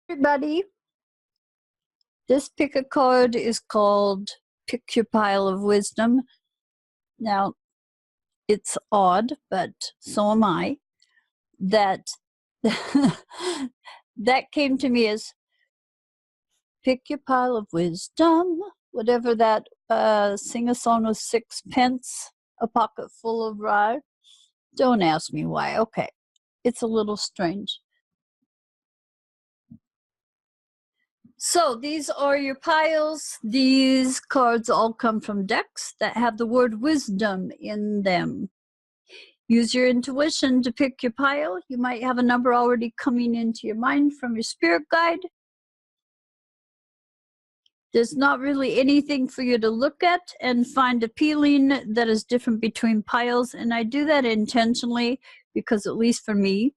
Everybody, this pick a card is called Pick Your Pile of Wisdom. Now, it's odd, but so am I, that that came to me as pick your pile of wisdom, whatever that sing a song of sixpence, a pocket full of rye. Don't ask me why. Okay, it's a little strange. So these are your piles. These cards all come from decks that have the word wisdom in them. Use your intuition to pick your pile. You might have a number already coming into your mind from your spirit guide. There's not really anything for you to look at and find appealing that is different between piles, and I do that intentionally because, at least for me,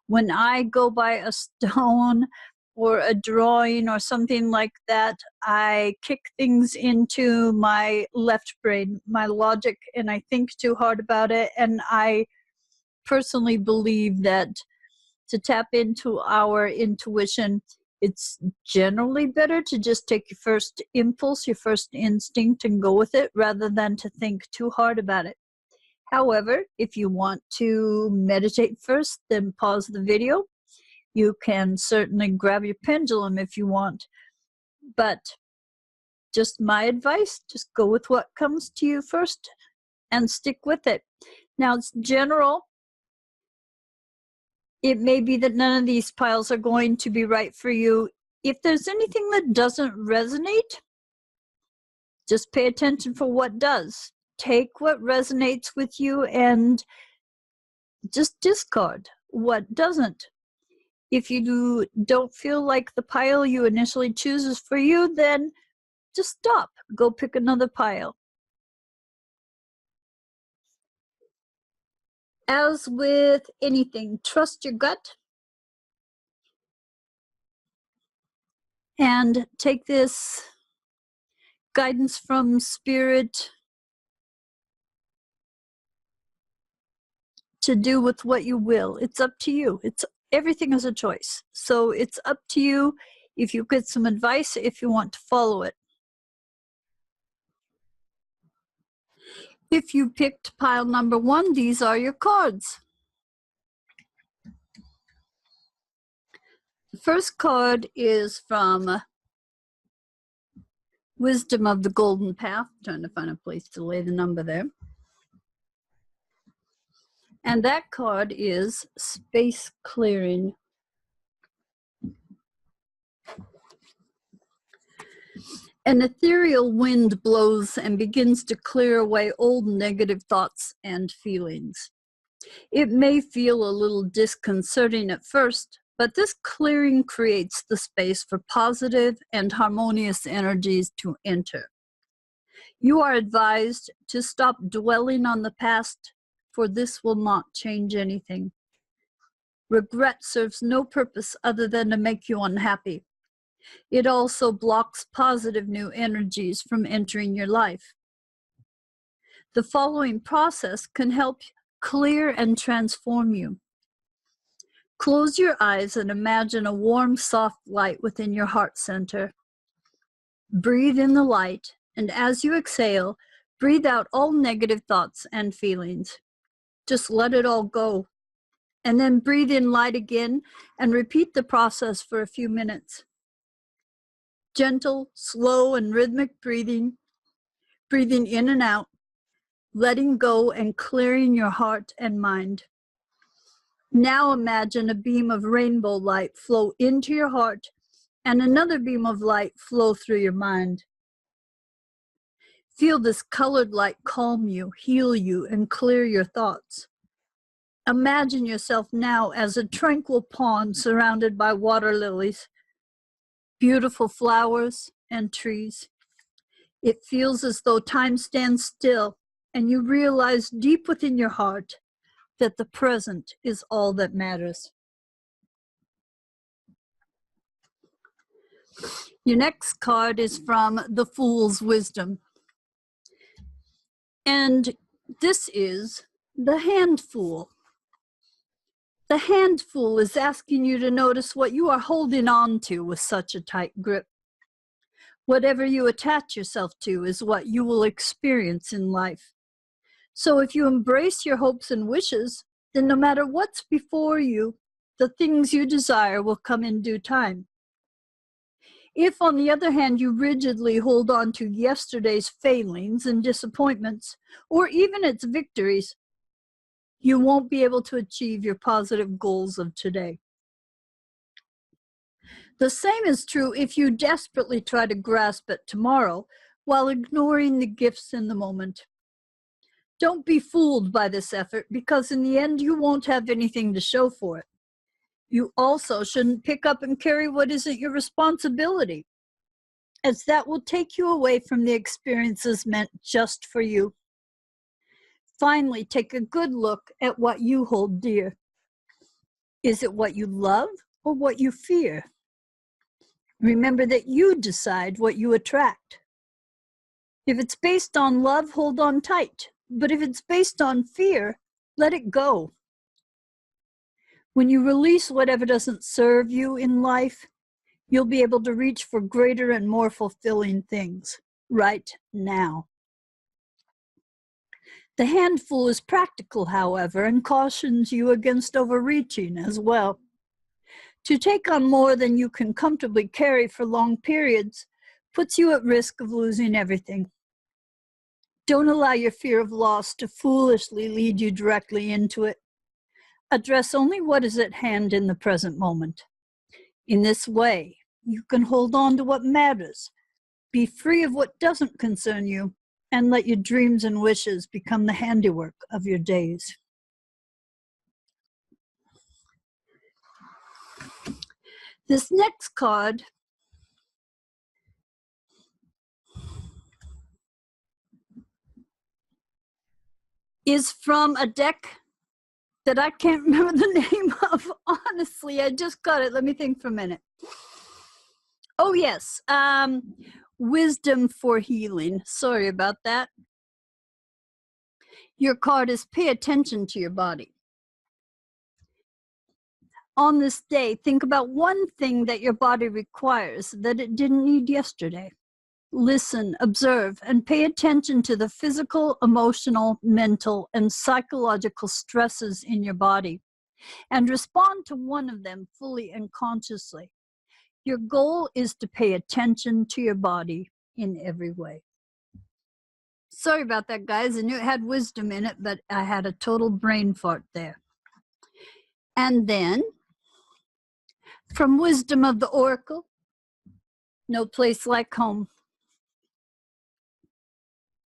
when I go by a stone or a drawing or something like that, I kick things into my left brain, my logic, and I think too hard about it. And I personally believe that to tap into our intuition, it's generally better to just take your first impulse, your first instinct, and go with it rather than to think too hard about it. However, if you want to meditate first, then pause the video. You can certainly grab your pendulum if you want, but just my advice, just go with what comes to you first and stick with it. Now, it's general. It may be that none of these piles are going to be right for you. If there's anything that doesn't resonate, just pay attention for what does. Take what resonates with you and just discard what doesn't. If you don't feel like the pile you initially choose is for you, then just stop. Go pick another pile. As with anything, trust your gut and take this guidance from Spirit to do with what you will. It's up to you. Everything is a choice. So it's up to you if you get some advice, if you want to follow it. If you picked pile number 1, these are your cards. The first card is from Wisdom of the Golden Path. I'm trying to find a place to lay the number there. And that card is Space Clearing. An ethereal wind blows and begins to clear away old negative thoughts and feelings. It may feel a little disconcerting at first, but this clearing creates the space for positive and harmonious energies to enter. You are advised to stop dwelling on the past, for this will not change anything. Regret serves no purpose other than to make you unhappy. It also blocks positive new energies from entering your life. The following process can help clear and transform you. Close your eyes and imagine a warm, soft light within your heart center. Breathe in the light, and as you exhale, breathe out all negative thoughts and feelings. Just let it all go. And then breathe in light again and repeat the process for a few minutes. Gentle, slow, and rhythmic breathing in and out, letting go and clearing your heart and mind. Now imagine a beam of rainbow light flow into your heart and another beam of light flow through your mind. Feel this colored light calm you, heal you, and clear your thoughts. Imagine yourself now as a tranquil pond surrounded by water lilies, beautiful flowers, and trees. It feels as though time stands still, and you realize deep within your heart that the present is all that matters. Your next card is from the Fool's Wisdom. And this is the Hand Fool. The handful is asking you to notice what you are holding on to with such a tight grip. Whatever you attach yourself to is what you will experience in life. So if you embrace your hopes and wishes, then no matter what's before you, the things you desire will come in due time. If, on the other hand, you rigidly hold on to yesterday's failings and disappointments, or even its victories, you won't be able to achieve your positive goals of today. The same is true if you desperately try to grasp at tomorrow while ignoring the gifts in the moment. Don't be fooled by this effort, because in the end you won't have anything to show for it. You also shouldn't pick up and carry what isn't your responsibility, as that will take you away from the experiences meant just for you. Finally, take a good look at what you hold dear. Is it what you love or what you fear? Remember that you decide what you attract. If it's based on love, hold on tight. But if it's based on fear, let it go. When you release whatever doesn't serve you in life, you'll be able to reach for greater and more fulfilling things right now. The handful is practical, however, and cautions you against overreaching as well. To take on more than you can comfortably carry for long periods puts you at risk of losing everything. Don't allow your fear of loss to foolishly lead you directly into it. Address only what is at hand in the present moment. In this way, you can hold on to what matters, be free of what doesn't concern you, and let your dreams and wishes become the handiwork of your days. This next card is from a deck that I can't remember the name of. Honestly, I just got it. Let me think for a minute. Oh, yes. Wisdom for Healing. Sorry about that. Your card is pay attention to your body. On this day, think about one thing that your body requires that it didn't need yesterday. Listen, observe, and pay attention to the physical, emotional, mental, and psychological stresses in your body, and respond to one of them fully and consciously. Your goal is to pay attention to your body in every way. Sorry about that, guys. I knew it had wisdom in it, but I had a total brain fart there. And then, from Wisdom of the Oracle, no place like home.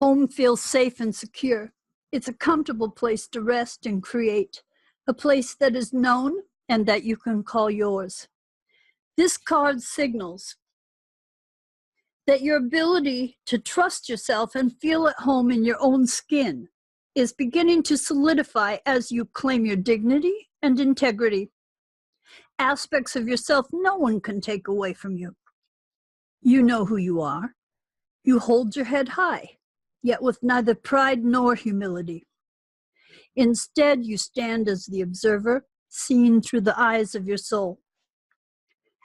Home feels safe and secure. It's a comfortable place to rest and create, a place that is known and that you can call yours. This card signals that your ability to trust yourself and feel at home in your own skin is beginning to solidify as you claim your dignity and integrity. Aspects of yourself no one can take away from you. You know who you are. You hold your head high, yet with neither pride nor humility. Instead, you stand as the observer, seen through the eyes of your soul.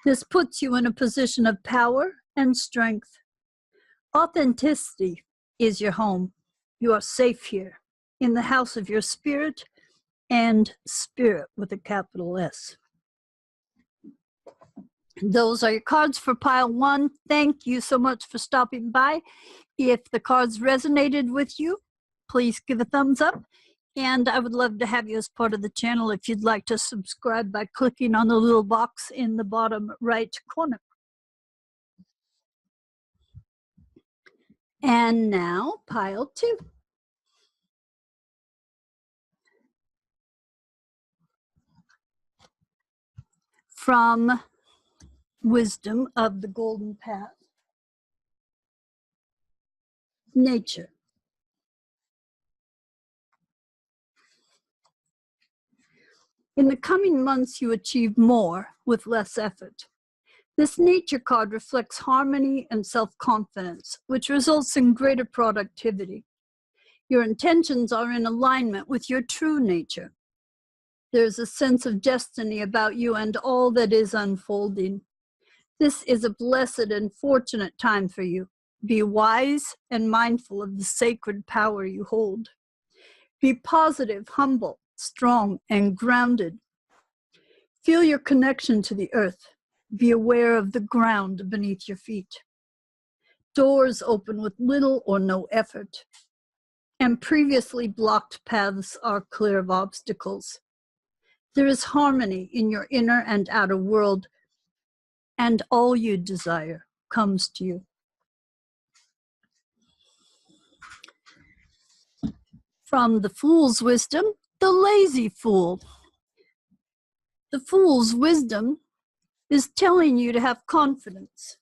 This puts you in a position of power and strength. Authenticity is your home. You are safe here, in the house of your spirit, and spirit with a capital S. Those are your cards for pile 1. Thank you so much for stopping by. If the cards resonated with you, please give a thumbs up. And I would love to have you as part of the channel if you'd like to subscribe by clicking on the little box in the bottom right corner. And now, pile 2. From Wisdom of the Golden Path, Nature. In the coming months, you achieve more with less effort. This nature card reflects harmony and self-confidence, which results in greater productivity. Your intentions are in alignment with your true nature. There's a sense of destiny about you and all that is unfolding. This is a blessed and fortunate time for you. Be wise and mindful of the sacred power you hold. Be positive, humble, strong, and grounded. Feel your connection to the earth. Be aware of the ground beneath your feet. Doors open with little or no effort, and previously blocked paths are clear of obstacles. There is harmony in your inner and outer world, and all you desire comes to you. From the fool's wisdom, the lazy fool. The fool's wisdom is telling you to have confidence.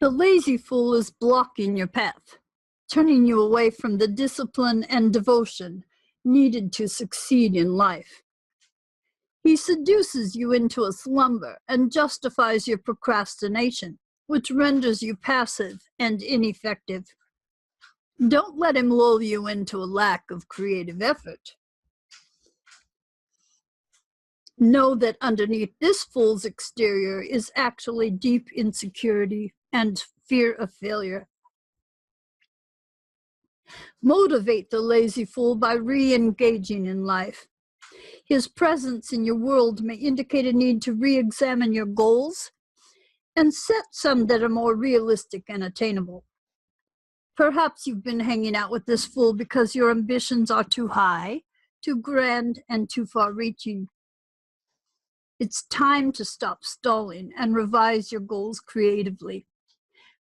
The lazy fool is blocking your path, turning you away from the discipline and devotion needed to succeed in life. He seduces you into a slumber and justifies your procrastination, which renders you passive and ineffective. Don't let him lull you into a lack of creative effort. Know that underneath this fool's exterior is actually deep insecurity and fear of failure. Motivate the lazy fool by re-engaging in life. His presence in your world may indicate a need to re-examine your goals and set some that are more realistic and attainable. Perhaps you've been hanging out with this fool because your ambitions are too high, too grand, and too far-reaching. It's time to stop stalling and revise your goals creatively.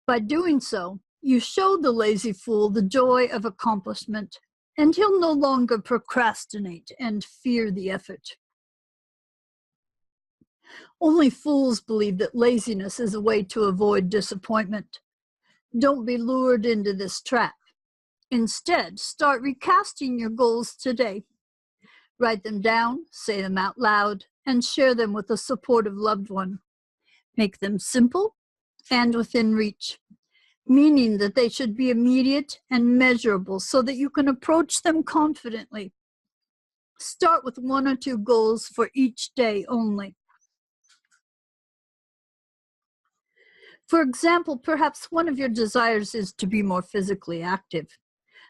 By doing so, you show the lazy fool the joy of accomplishment, and he'll no longer procrastinate and fear the effort. Only fools believe that laziness is a way to avoid disappointment. Don't be lured into this trap. Instead, start recasting your goals today. Write them down, say them out loud, and share them with a supportive loved one. Make them simple and within reach, meaning that they should be immediate and measurable so that you can approach them confidently. Start with 1 or 2 goals for each day only. For example, perhaps one of your desires is to be more physically active.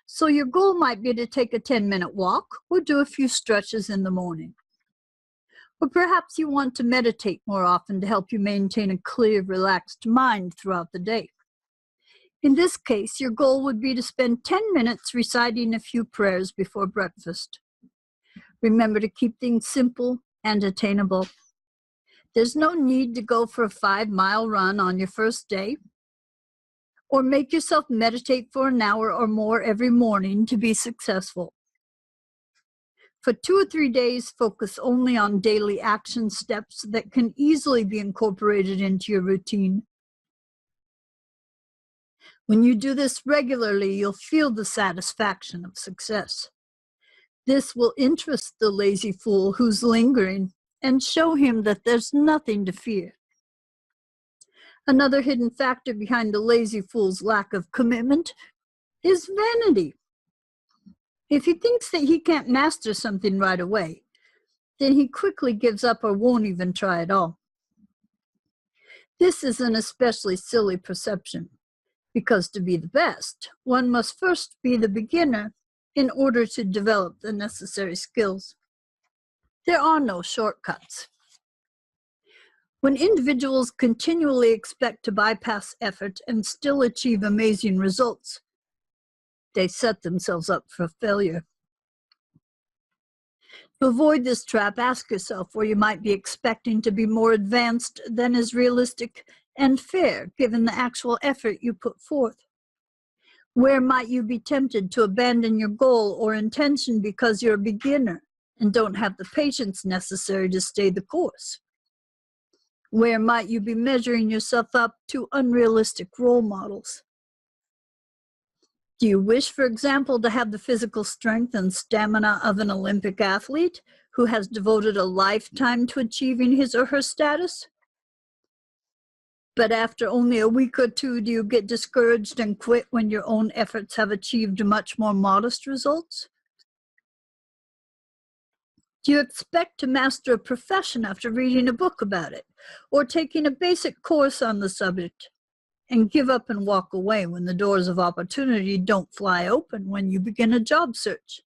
So your goal might be to take a 10-minute walk or do a few stretches in the morning. Or perhaps you want to meditate more often to help you maintain a clear, relaxed mind throughout the day. In this case, your goal would be to spend 10 minutes reciting a few prayers before breakfast. Remember to keep things simple and attainable. There's no need to go for a 5-mile run on your first day, or make yourself meditate for an hour or more every morning to be successful. For 2 or 3 days, focus only on daily action steps that can easily be incorporated into your routine. When you do this regularly, you'll feel the satisfaction of success. This will interest the lazy fool who's lingering and show him that there's nothing to fear. Another hidden factor behind the lazy fool's lack of commitment is vanity. If he thinks that he can't master something right away, then he quickly gives up or won't even try at all. This is an especially silly perception, because to be the best, one must first be the beginner in order to develop the necessary skills. There are no shortcuts. When individuals continually expect to bypass effort and still achieve amazing results, they set themselves up for failure. To avoid this trap, ask yourself where you might be expecting to be more advanced than is realistic and fair given the actual effort you put forth. Where might you be tempted to abandon your goal or intention because you're a beginner and don't have the patience necessary to stay the course? Where might you be measuring yourself up to unrealistic role models? Do you wish, for example, to have the physical strength and stamina of an Olympic athlete who has devoted a lifetime to achieving his or her status? But after only a week or two, do you get discouraged and quit when your own efforts have achieved much more modest results? Do you expect to master a profession after reading a book about it, or taking a basic course on the subject, and give up and walk away when the doors of opportunity don't fly open when you begin a job search?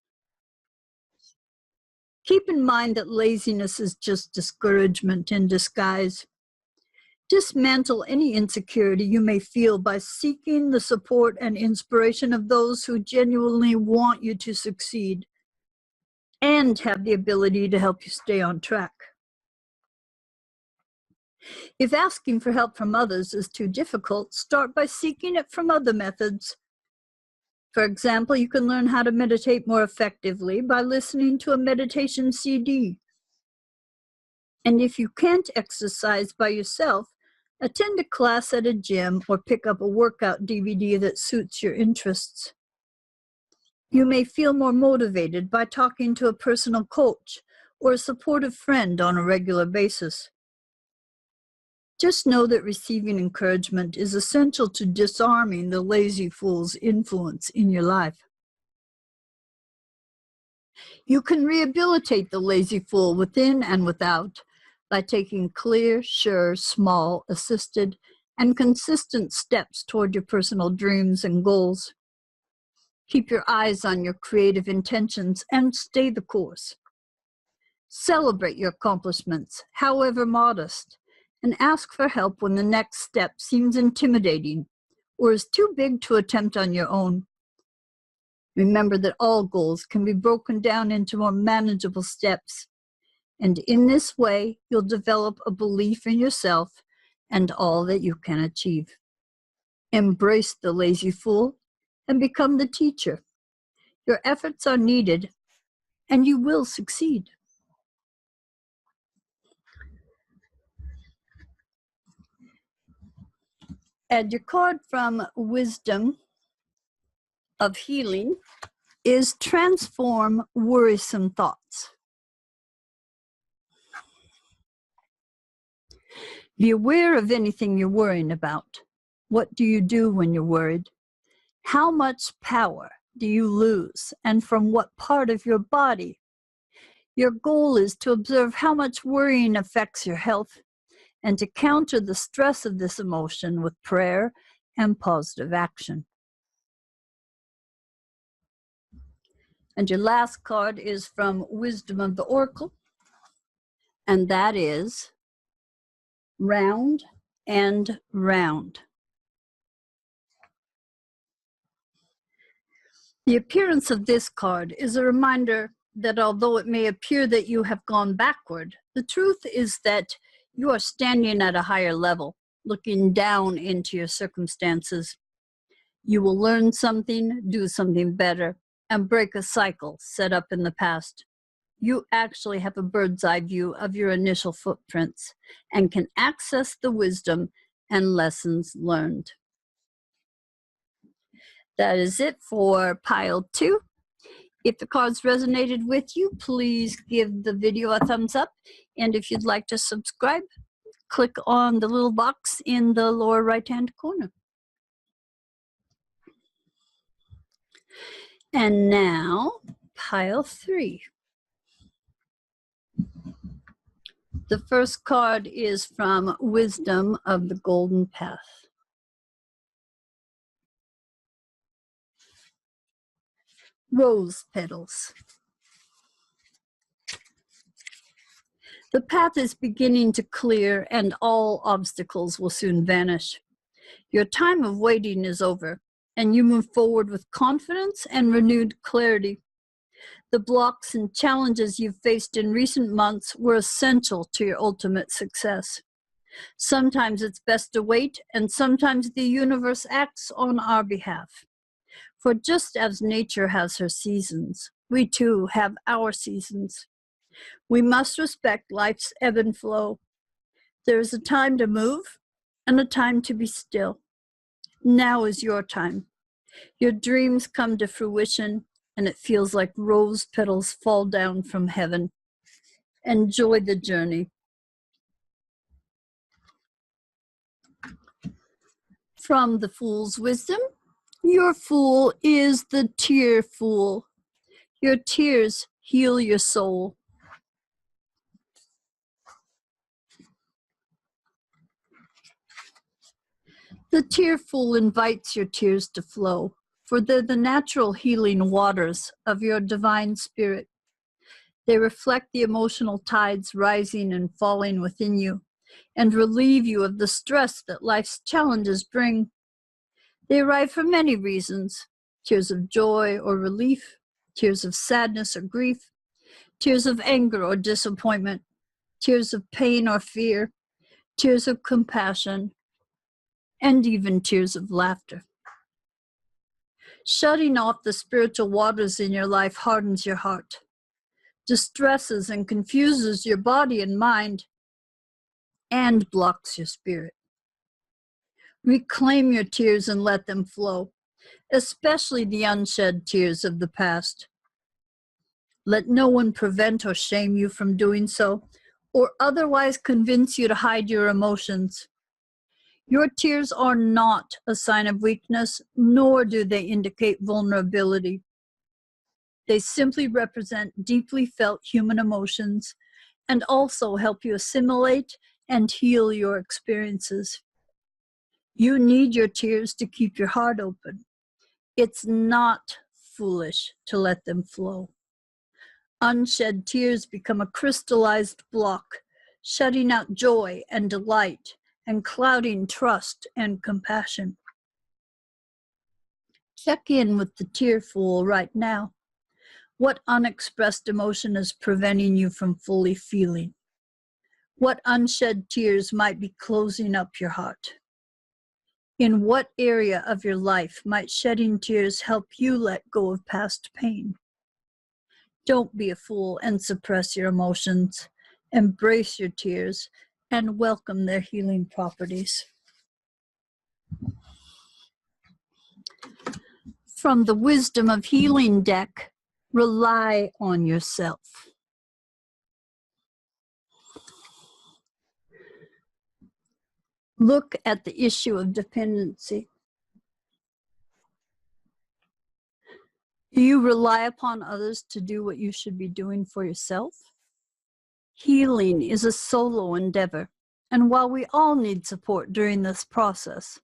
Keep in mind that laziness is just discouragement in disguise. Dismantle any insecurity you may feel by seeking the support and inspiration of those who genuinely want you to succeed and have the ability to help you stay on track. If asking for help from others is too difficult, start by seeking it from other methods. For example, you can learn how to meditate more effectively by listening to a meditation CD. And if you can't exercise by yourself, attend a class at a gym or pick up a workout DVD that suits your interests. You may feel more motivated by talking to a personal coach or a supportive friend on a regular basis. Just know that receiving encouragement is essential to disarming the lazy fool's influence in your life. You can rehabilitate the lazy fool within and without by taking clear, sure, small, assisted, and consistent steps toward your personal dreams and goals. Keep your eyes on your creative intentions and stay the course. Celebrate your accomplishments, however modest, and ask for help when the next step seems intimidating or is too big to attempt on your own. Remember that all goals can be broken down into more manageable steps, and in this way, you'll develop a belief in yourself and all that you can achieve. Embrace the lazy fool and become the teacher. Your efforts are needed, and you will succeed. And your card from Wisdom of Healing is Transform Worrisome Thoughts. Be aware of anything you're worrying about. What do you do when you're worried? How much power do you lose, and from what part of your body? Your goal is to observe how much worrying affects your health and to counter the stress of this emotion with prayer and positive action. And your last card is from Wisdom of the Oracle, and that is Round and Round. The appearance of this card is a reminder that although it may appear that you have gone backward, the truth is that you are standing at a higher level, looking down into your circumstances. You will learn something, do something better, and break a cycle set up in the past. You actually have a bird's eye view of your initial footprints and can access the wisdom and lessons learned. That is it for pile 2. If the cards resonated with you, please give the video a thumbs up. And if you'd like to subscribe, click on the little box in the lower right-hand corner. And now, pile 3. The first card is from Wisdom of the Golden Path. Rose petals. The path is beginning to clear and all obstacles will soon vanish. Your time of waiting is over and you move forward with confidence and renewed clarity. The blocks and challenges you've faced in recent months were essential to your ultimate success. Sometimes it's best to wait, and sometimes the universe acts on our behalf. For just as nature has her seasons, we too have our seasons. We must respect life's ebb and flow. There is a time to move and a time to be still. Now is your time. Your dreams come to fruition, and it feels like rose petals fall down from heaven. Enjoy the journey. From the Fool's Wisdom, your fool is the tear fool. Your tears heal your soul. The tear fool invites your tears to flow, for they're the natural healing waters of your divine spirit. They reflect the emotional tides rising and falling within you and relieve you of the stress that life's challenges bring. They arrive for many reasons: tears of joy or relief, tears of sadness or grief, tears of anger or disappointment, tears of pain or fear, tears of compassion, and even tears of laughter. Shutting off the spiritual waters in your life hardens your heart, distresses and confuses your body and mind, and blocks your spirit. Reclaim your tears and let them flow, especially the unshed tears of the past. Let no one prevent or shame you from doing so, or otherwise convince you to hide your emotions. Your tears are not a sign of weakness, nor do they indicate vulnerability. They simply represent deeply felt human emotions and also help you assimilate and heal your experiences. You need your tears to keep your heart open. It's not foolish to let them flow. Unshed tears become a crystallized block, shutting out joy and delight and clouding trust and compassion. Check in with the tear fool right now. What unexpressed emotion is preventing you from fully feeling? What unshed tears might be closing up your heart? In what area of your life might shedding tears help you let go of past pain? Don't be a fool and suppress your emotions. Embrace your tears and welcome their healing properties. From the Wisdom of Healing deck, rely on yourself. Look at the issue of dependency. Do you rely upon others to do what you should be doing for yourself? Healing is a solo endeavor, and while we all need support during this process,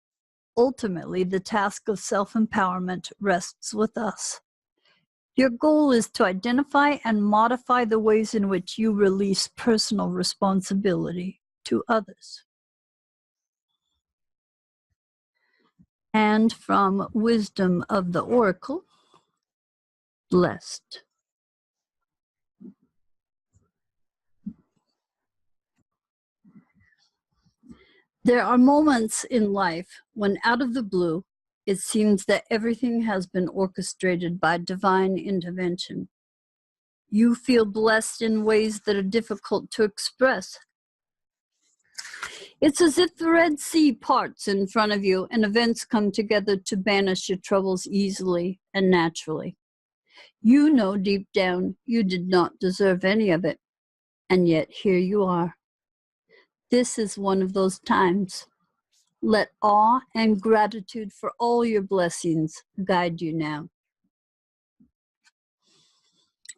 ultimately the task of self-empowerment rests with us. Your goal is to identify and modify the ways in which you release personal responsibility to others. And from Wisdom of the Oracle, blessed. There are moments in life when, out of the blue, it seems that everything has been orchestrated by divine intervention. You feel blessed in ways that are difficult to express. It's as if the Red Sea parts in front of you and events come together to banish your troubles easily and naturally. You know deep down you did not deserve any of it, and yet here you are. This is one of those times. Let awe and gratitude for all your blessings guide you now.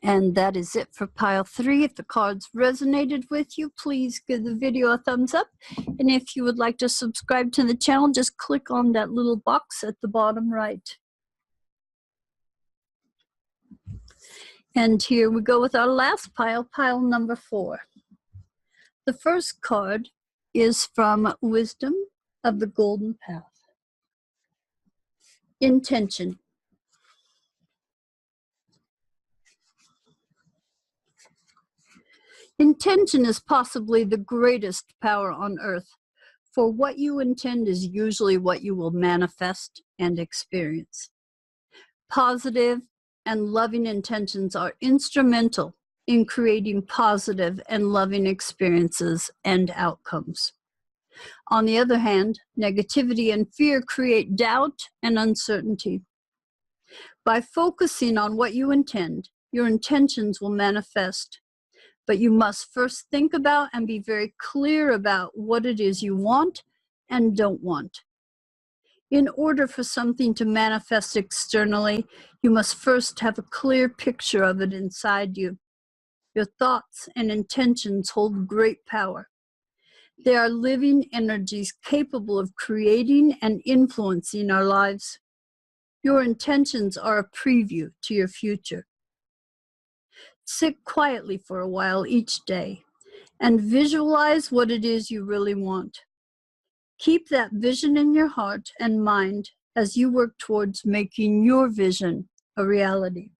And that is it for pile 3. If the cards resonated with you, please give the video a thumbs up. And if you would like to subscribe to the channel, just click on that little box at the bottom right. And here we go with our last pile, pile number 4. The first card is from Wisdom of the Golden Path. Intention. Intention is possibly the greatest power on earth, for what you intend is usually what you will manifest and experience. Positive and loving intentions are instrumental in creating positive and loving experiences and outcomes. On the other hand, negativity and fear create doubt and uncertainty. By focusing on what you intend, your intentions will manifest. But you must first think about and be very clear about what it is you want and don't want. In order for something to manifest externally, you must first have a clear picture of it inside you. Your thoughts and intentions hold great power. They are living energies capable of creating and influencing our lives. Your intentions are a preview to your future. Sit quietly for a while each day and visualize what it is you really want. Keep that vision in your heart and mind as you work towards making your vision a reality.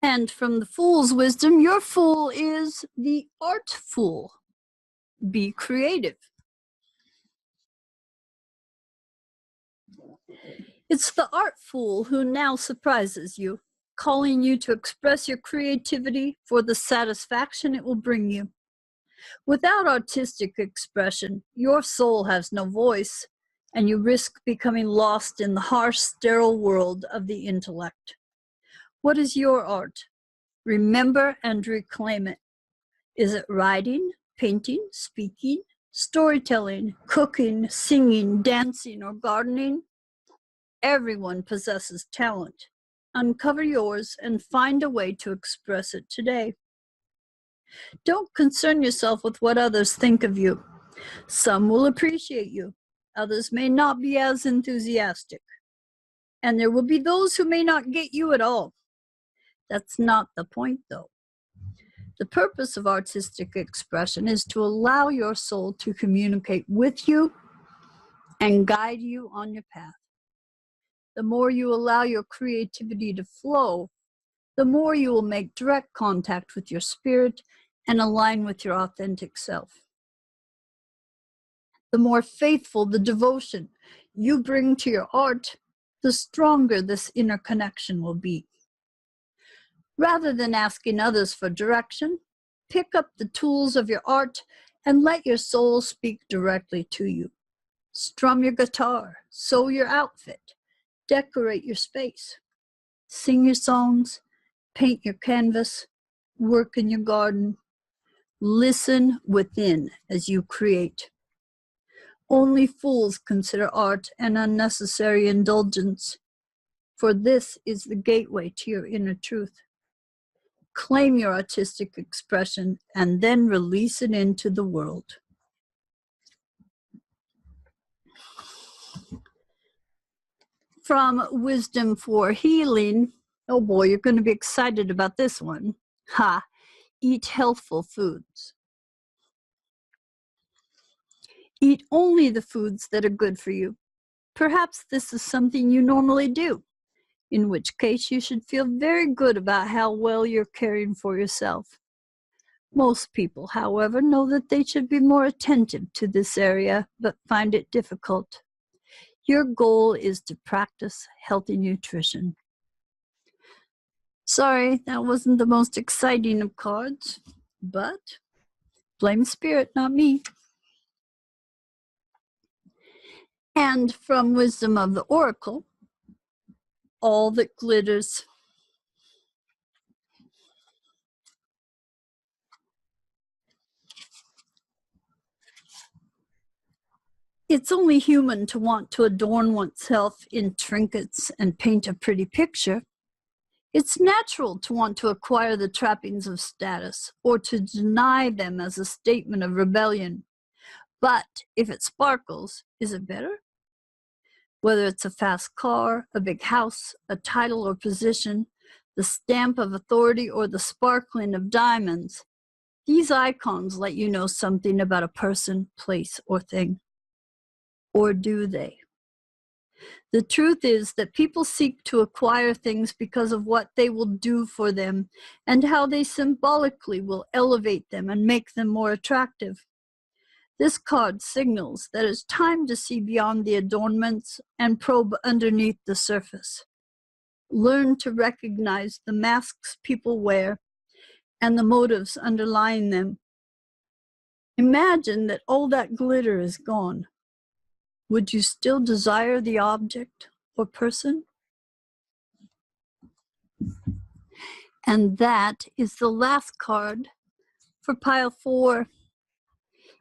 And from the Fool's wisdom, your fool is the art fool. Be creative. It's the art fool who now surprises you, calling you to express your creativity for the satisfaction it will bring you. Without artistic expression, your soul has no voice, and you risk becoming lost in the harsh, sterile world of the intellect. What is your art? Remember and reclaim it. Is it writing, painting, speaking, storytelling, cooking, singing, dancing, or gardening? Everyone possesses talent. Uncover yours and find a way to express it today. Don't concern yourself with what others think of you. Some will appreciate you. Others may not be as enthusiastic. And there will be those who may not get you at all. That's not the point, though. The purpose of artistic expression is to allow your soul to communicate with you and guide you on your path. The more you allow your creativity to flow, the more you will make direct contact with your spirit and align with your authentic self. The more faithful the devotion you bring to your art, the stronger this inner connection will be. Rather than asking others for direction, pick up the tools of your art and let your soul speak directly to you. Strum your guitar, sew your outfit, decorate your space, sing your songs, paint your canvas, work in your garden. Listen within as you create. Only fools consider art an unnecessary indulgence, for this is the gateway to your inner truth. Claim your artistic expression and then release it into the world. From Wisdom for Healing, oh boy, you're going to be excited about this one. Eat healthful foods. Eat only the foods that are good for you. Perhaps this is something you normally do, in which case you should feel very good about how well you're caring for yourself. Most people, however, know that they should be more attentive to this area, but find it difficult. Your goal is to practice healthy nutrition. Sorry, that wasn't the most exciting of cards, but blame spirit, not me. And from Wisdom of the Oracle, all that glitters. It's only human to want to adorn oneself in trinkets and paint a pretty picture. It's natural to want to acquire the trappings of status or to deny them as a statement of rebellion. But if it sparkles, is it better? Whether it's a fast car, a big house, a title or position, the stamp of authority, or the sparkling of diamonds, these icons let you know something about a person, place, or thing. Or do they? The truth is that people seek to acquire things because of what they will do for them and how they symbolically will elevate them and make them more attractive. This card signals that it's time to see beyond the adornments and probe underneath the surface. Learn to recognize the masks people wear and the motives underlying them. Imagine that all that glitter is gone. Would you still desire the object or person? And that is the last card For pile 4,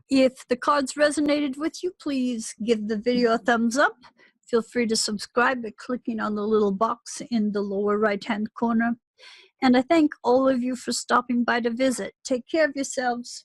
if the cards resonated with you, please give the video a thumbs up. Feel free to subscribe by clicking on the little box in the lower right-hand corner. And I thank all of you for stopping by to visit. Take care of yourselves.